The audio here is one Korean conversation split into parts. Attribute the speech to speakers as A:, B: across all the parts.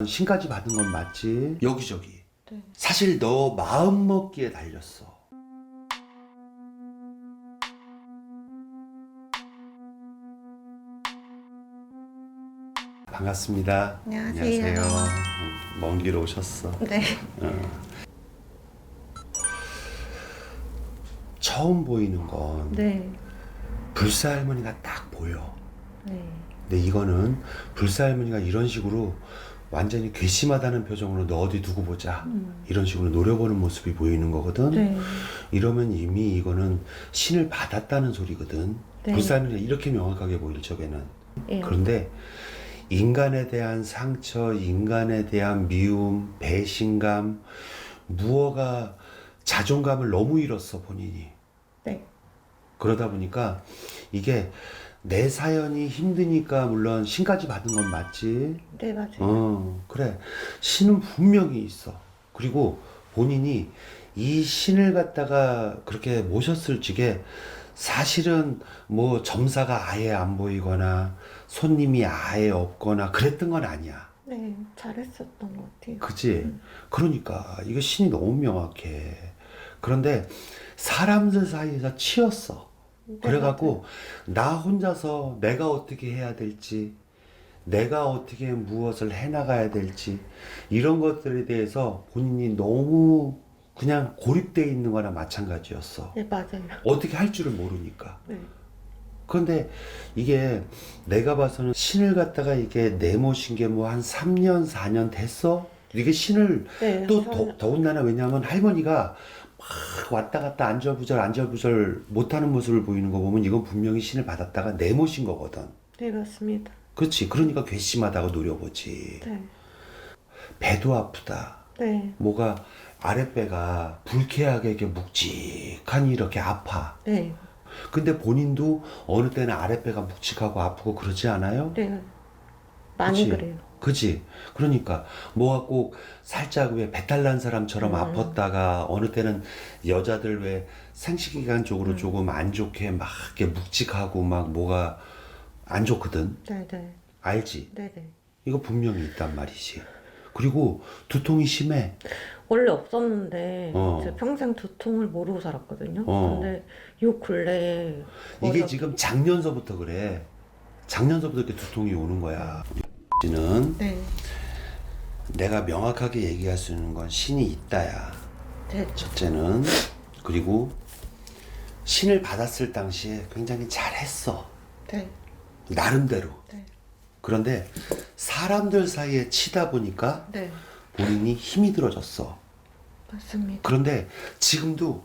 A: 신까지 받은 건 맞지? 여기저기.
B: 네.
A: 사실 너 마음 먹기에 달렸어. 반갑습니다.
B: 안녕하세요.
A: 먼 길 오셨어.
B: 네.
A: 처음 보이는 건
B: 네.
A: 불사 할머니가 딱 보여.
B: 네.
A: 근데 이거는 불사 할머니가 이런 식으로 완전히 괘씸하다는 표정으로 너 어디 두고 보자 이런 식으로 노려보는 모습이 보이는 거거든.
B: 네.
A: 이러면 이미 이거는 신을 받았다는 소리거든.
B: 네.
A: 불사 할머니가 이렇게 명확하게 보일 적에는.
B: 예.
A: 그런데 인간에 대한 상처, 인간에 대한 미움, 배신감, 무엇가 자존감을 너무 잃었어 본인이.
B: 네.
A: 그러다 보니까 이게 내 사연이 힘드니까 물론 신까지 받은 건 맞지.
B: 네, 맞아요.
A: 그래. 신은 분명히 있어. 그리고 본인이 이 신을 갖다가 그렇게 모셨을 적에 사실은 뭐 점사가 아예 안 보이거나 손님이 아예 없거나 그랬던 건 아니야.
B: 네, 잘했었던 것 같아요.
A: 그치? 그러니까 이거 신이 너무 명확해. 그런데 사람들 사이에서 치였어.
B: 네,
A: 그래갖고 나 혼자서 내가 어떻게 해야 될지, 내가 어떻게 무엇을 해나가야 될지 이런 것들에 대해서 본인이 너무 그냥 고립되어 있는 거나 마찬가지였어.
B: 네, 맞아요.
A: 어떻게 할 줄을 모르니까.
B: 네.
A: 그런데 이게 내가 봐서는 신을 갖다가 이게 내모신 게 뭐 한 3년, 4년 됐어? 이게 신을
B: 네,
A: 또
B: 저는-
A: 더군다나 왜냐하면 할머니가 막 왔다 갔다 안절부절 못하는 모습을 보이는 거 보면 이건 분명히 신을 받았다가 내모신 거거든.
B: 네, 맞습니다.
A: 그렇지. 그러니까 괘씸하다고 노려보지.
B: 네.
A: 배도 아프다.
B: 네.
A: 뭐가 아랫배가 불쾌하게 이렇게 묵직하니 이렇게 아파.
B: 네.
A: 근데 본인도 어느 때는 아랫배가 묵직하고 아프고 그러지 않아요?
B: 네. 많이
A: 그치?
B: 그래요.
A: 그치? 그러니까 뭐가 꼭 살짝 왜 배탈 난 사람처럼 아팠다가 어느 때는 여자들 왜 생식기관 쪽으로 조금 안 좋게 막 이렇게 묵직하고 막 뭐가 안 좋거든.
B: 네, 네.
A: 알지?
B: 네, 네.
A: 이거 분명히 있단 말이지. 그리고 두통이 심해.
B: 원래 없었는데
A: 어.
B: 제가 평생 두통을 모르고 살았거든요.
A: 어.
B: 근데 요 근래에
A: 이게
B: 어저-
A: 지금 작년서부터 그래. 작년서부터 이렇게 두통이 오는 거야. 는
B: 네.
A: 내가 명확하게 얘기할 수 있는 건 신이 있다야.
B: 네.
A: 첫째는. 그리고 신을 받았을 당시에 굉장히 잘했어.
B: 네.
A: 나름대로.
B: 네.
A: 그런데 사람들 사이에 치다 보니까
B: 네.
A: 본인이 힘이 들어졌어.
B: 맞습니다.
A: 그런데 지금도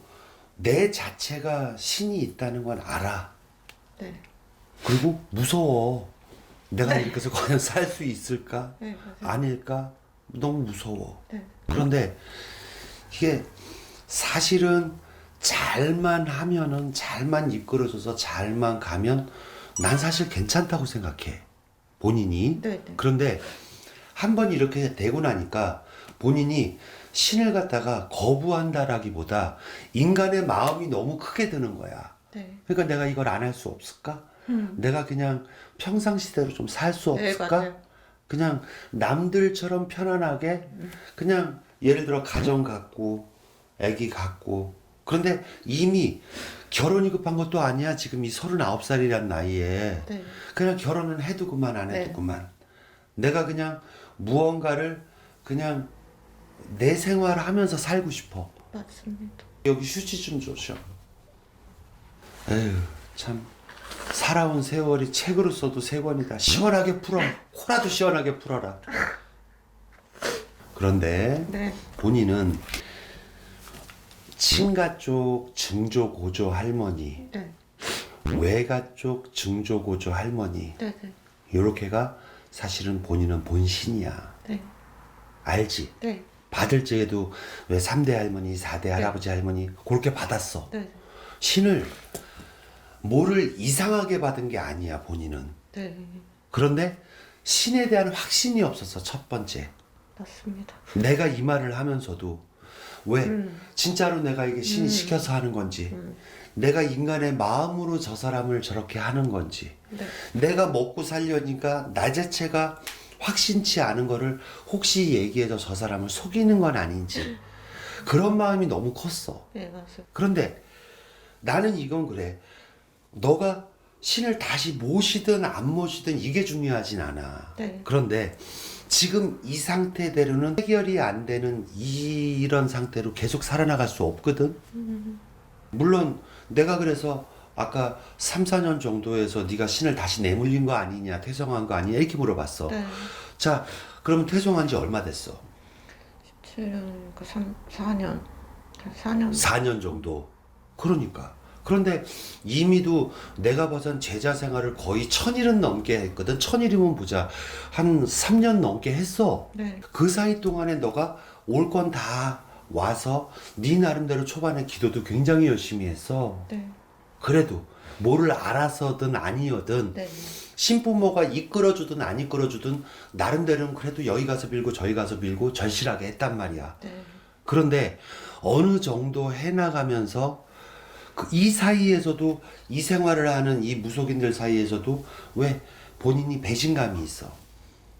A: 내 자체가 신이 있다는 건 알아.
B: 네.
A: 그리고 무서워. 내가 이렇게 해서 과연 살 수 있을까?
B: 네, 맞아요.
A: 아닐까? 너무 무서워.
B: 네.
A: 그런데 이게 사실은 잘만 하면은 잘만 이끌어줘서 잘만 가면 난 사실 괜찮다고 생각해. 본인이.
B: 네, 네.
A: 그런데 한 번 이렇게 되고 나니까 본인이 신을 갖다가 거부한다라기보다 인간의 마음이 너무 크게 드는 거야.
B: 네.
A: 그러니까 내가 이걸 안 할 수 없을까? 내가 그냥 평상시대로 좀 살 수
B: 네,
A: 없을까?
B: 맞아요.
A: 그냥 남들처럼 편안하게 그냥 예를 들어 가정 갖고 아기 갖고 그런데 이미 결혼이 급한 것도 아니야. 지금 이 39살이란 나이에
B: 네.
A: 그냥 결혼은 해두고만 안
B: 네.
A: 해두고만 내가 그냥 무언가를 그냥 내 생활을 하면서 살고 싶어.
B: 맞습니다.
A: 여기 휴지 좀 줘줘. 에휴 참 살아온 세월이 책으로 써도 세 권이다. 시원하게 풀어. 코라도 시원하게 풀어라. 그런데
B: 네.
A: 본인은 친가 쪽 증조 고조 할머니,
B: 네.
A: 외가 쪽 증조 고조 할머니
B: 네. 네.
A: 요렇게가 사실은 본인은 본신이야.
B: 네.
A: 알지?
B: 네.
A: 받을 적에도 왜 3대 할머니, 4대 할아버지 할머니 그렇게 받았어.
B: 네.
A: 신을 뭐를 이상하게 받은 게 아니야 본인은.
B: 네.
A: 그런데 신에 대한 확신이 없어서 첫 번째
B: 맞습니다.
A: 내가 이 말을 하면서도 왜 진짜로 내가 이게 신이 시켜서 하는 건지 내가 인간의 마음으로 저 사람을 저렇게 하는 건지
B: 네.
A: 내가 먹고 살려니까 나 자체가 확신치 않은 거를 혹시 얘기해서 저 사람을 속이는 건 아닌지 그런 마음이 너무 컸어.
B: 네, 맞아요.
A: 그런데 나는 이건 그래. 너가 신을 다시 모시든 안 모시든 이게 중요하진 않아.
B: 네.
A: 그런데 지금 이 상태대로는 해결이 안 되는 이런 상태로 계속 살아나갈 수 없거든. 물론 내가 그래서 아까 3, 4년 정도에서 네가 신을 다시 내몰린 거 아니냐, 퇴성한 거 아니냐 이렇게 물어봤어.
B: 네.
A: 자, 그러면 퇴성한 지 얼마 됐어?
B: 17년, 4년. 4년.
A: 4년 정도. 그러니까. 그런데 이미도 내가 봐선 제자 생활을 거의 1000일은 넘게 했거든. 1000일이면 보자. 한 3년 넘게 했어.
B: 네.
A: 그 사이 동안에 너가 올 건 다 와서 네 나름대로 초반에 기도도 굉장히 열심히 했어.
B: 네.
A: 그래도 뭐를 알아서든 아니어든
B: 네.
A: 신부모가 이끌어주든 안 이끌어주든 나름대로는 그래도 여기 가서 빌고 저기 가서 빌고 절실하게 했단 말이야.
B: 네.
A: 그런데 어느 정도 해나가면서 이 사이에서도 이 생활을 하는 이 무속인들 사이에서도 왜 본인이 배신감이 있어.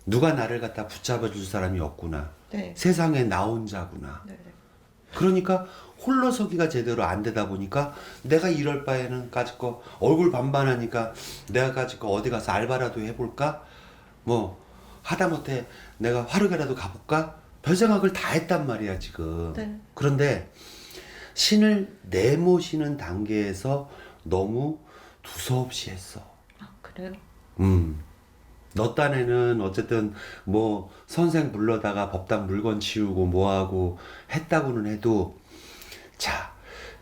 A: 누가 나를 갖다 붙잡아 줄 사람이 없구나.
B: 네.
A: 세상에 나 혼자구나.
B: 네.
A: 그러니까 홀로 서기가 제대로 안 되다 보니까 내가 이럴 바에는 까짓거 얼굴 반반하니까 내가 까짓거 어디 가서 알바라도 해볼까? 뭐 하다못해 내가 화르게라도 가볼까? 별 생각을 다 했단 말이야 지금.
B: 네.
A: 그런데 신을 내모시는 단계에서 너무 두서없이 했어.
B: 아, 그래요?
A: 너 딴에는 어쨌든 뭐 선생 불러다가 법당 물건 치우고 뭐하고 했다고는 해도 자,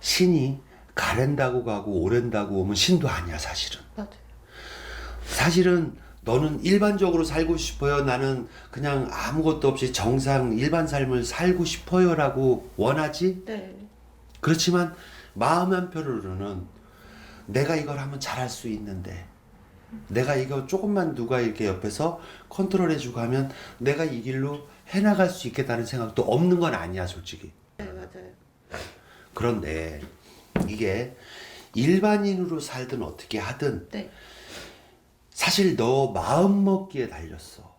A: 신이 가랜다고 가고 오랜다고 오면 신도 아니야 사실은.
B: 맞아요.
A: 사실은 너는 일반적으로 살고 싶어요. 나는 그냥 아무것도 없이 정상 일반 삶을 살고 싶어요 라고 원하지.
B: 네.
A: 그렇지만 마음 한편으로는 내가 이걸 하면 잘할 수 있는데 내가 이거 조금만 누가 이렇게 옆에서 컨트롤해주고 하면 내가 이 길로 해나갈 수 있겠다는 생각도 없는 건 아니야 솔직히.
B: 네, 맞아요.
A: 그런데 이게 일반인으로 살든 어떻게 하든
B: 네.
A: 사실 너 마음 먹기에 달렸어.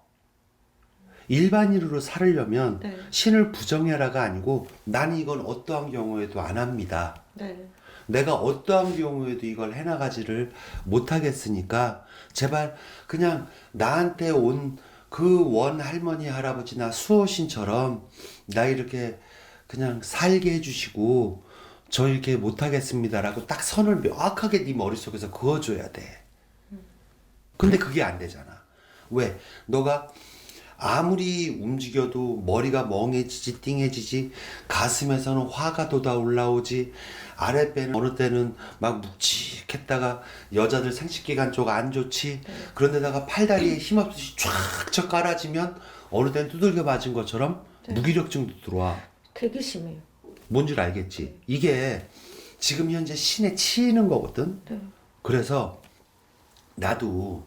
A: 일반인으로 살으려면
B: 네.
A: 신을 부정해라가 아니고 나는 이건 어떠한 경우에도 안 합니다.
B: 네.
A: 내가 어떠한 경우에도 이걸 해나가지를 못하겠으니까 제발 그냥 나한테 온 그 원 할머니 할아버지나 수호신처럼 나 이렇게 그냥 살게 해주시고 저 이렇게 못하겠습니다라고 딱 선을 명확하게 네 머릿속에서 그어줘야 돼. 근데 그게 안 되잖아. 왜? 너가 아무리 움직여도 머리가 멍해지지 띵해지지 가슴에서는 화가 돋아 올라오지 아랫배는 어느 때는 막 묵직했다가 여자들 생식기관 쪽 안 좋지 그런데다가 팔다리에 힘없이 쫙쫙 깔아지면 어느 때는 두들겨 맞은 것처럼
B: 네.
A: 무기력증도 들어와.
B: 되게 심해요.
A: 뭔 줄 알겠지? 이게 지금 현재 신에 치이는 거거든.
B: 네.
A: 그래서 나도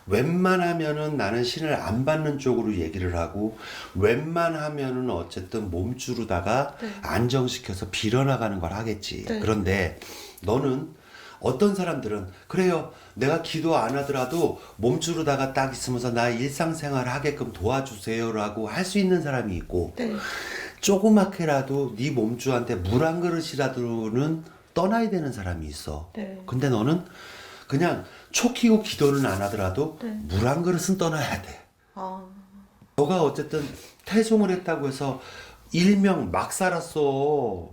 A: 웬만하면은 나는 신을 안 받는 쪽으로 얘기를 하고 웬만하면은 어쨌든 몸주로다가
B: 네.
A: 안정시켜서 빌어나가는 걸 하겠지.
B: 네.
A: 그런데 너는 어떤 사람들은 그래요. 내가 기도 안 하더라도 몸주로다가 딱 있으면서 나 일상생활 하게끔 도와주세요라고 할 수 있는 사람이 있고
B: 네.
A: 조그맣게라도 네 몸주한테 물 한 그릇이라도는 떠나야 되는 사람이 있어.
B: 네.
A: 근데 너는 그냥 초 키고 기도는 안 하더라도
B: 네.
A: 물 한 그릇은 떠나야 돼.
B: 아,
A: 너가 어쨌든 태송을 했다고 해서 일명 막 살았어.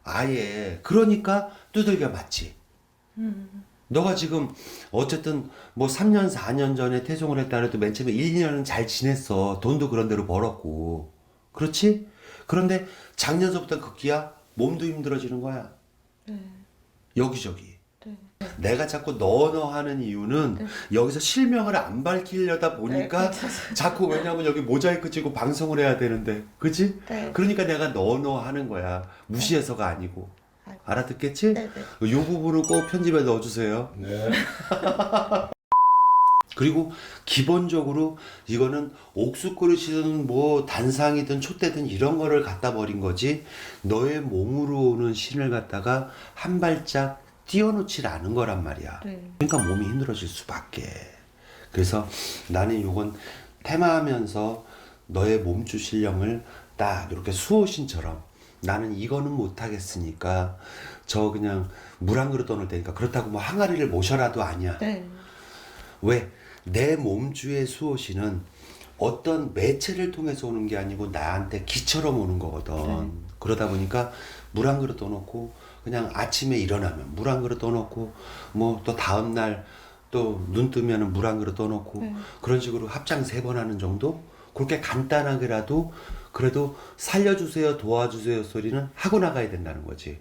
A: 아예. 그러니까 두들겨 맞지. 너가 지금 어쨌든 뭐 3년 4년 전에 태송을 했다 해도 맨 처음에 1, 2년은 잘 지냈어. 돈도 그런 대로 벌었고. 그렇지? 그런데 작년서부터 급기야 몸도 힘들어지는 거야.
B: 네.
A: 여기저기.
B: 네.
A: 내가 자꾸 너 하는 이유는
B: 네.
A: 여기서 실명을 안 밝히려다 보니까
B: 네, 괜찮아요.
A: 자꾸 왜냐면 여기 모자이크 찍고 방송을 해야 되는데 그치?
B: 네.
A: 그러니까 내가 너 하는 거야. 무시해서가 아니고.
B: 아이고.
A: 알아듣겠지?
B: 네, 네.
A: 이 부분은 꼭 편집에 넣어주세요.
C: 네.
A: 그리고 기본적으로 이거는 옥수그릇이든 뭐 단상이든 촛대든 이런 거를 갖다 버린 거지 너의 몸으로 오는 신을 갖다가 한 발짝 띄워놓질 않은 거란 말이야.
B: 네.
A: 그러니까 몸이 힘들어질 수밖에. 그래서 나는 요건 테마하면서 너의 몸주 신령을 딱 이렇게 수호신처럼 나는 이거는 못하겠으니까 저 그냥 물 한 그릇 떠놓을 테니까 그렇다고 뭐 항아리를 모셔라도 아니야.
B: 네.
A: 왜? 내 몸주의 수호신은 어떤 매체를 통해서 오는 게 아니고 나한테 기처럼 오는 거거든.
B: 네.
A: 그러다 보니까 물 한 그릇 떠놓고 그냥 아침에 일어나면 물 한 그릇 떠놓고 뭐 또 다음날 또 눈 뜨면은 물 한 그릇 떠놓고
B: 네.
A: 그런 식으로 합장 3번 하는 정도? 그렇게 간단하게라도 그래도 살려주세요, 도와주세요 소리는 하고 나가야 된다는 거지.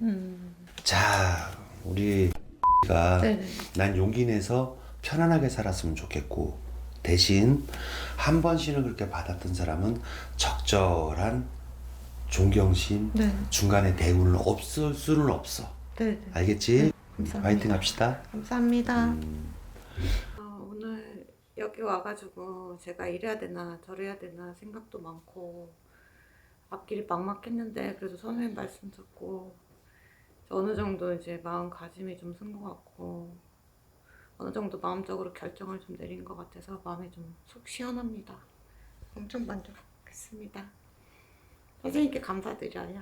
A: 자, 우리가
B: 네네.
A: 난 용기 내서 편안하게 살았으면 좋겠고 대신 한 번 신을 그렇게 받았던 사람은 적절한 존경심,
B: 네.
A: 중간에 대우는 없을 수는 없어.
B: 네네.
A: 알겠지?
B: 감사합니다.
A: 파이팅 합시다.
B: 감사합니다. 오늘 여기 와가지고 제가 이래야 되나 저래야 되나 생각도 많고 앞길이 막막했는데 그래도 선생님 말씀 듣고 어느 정도 이제 마음가짐이 좀 쓴 것 같고 어느 정도 마음적으로 결정을 좀 내린 것 같아서 마음이 좀 속 시원합니다. 엄청 만족했습니다. 선생님께 감사드려요.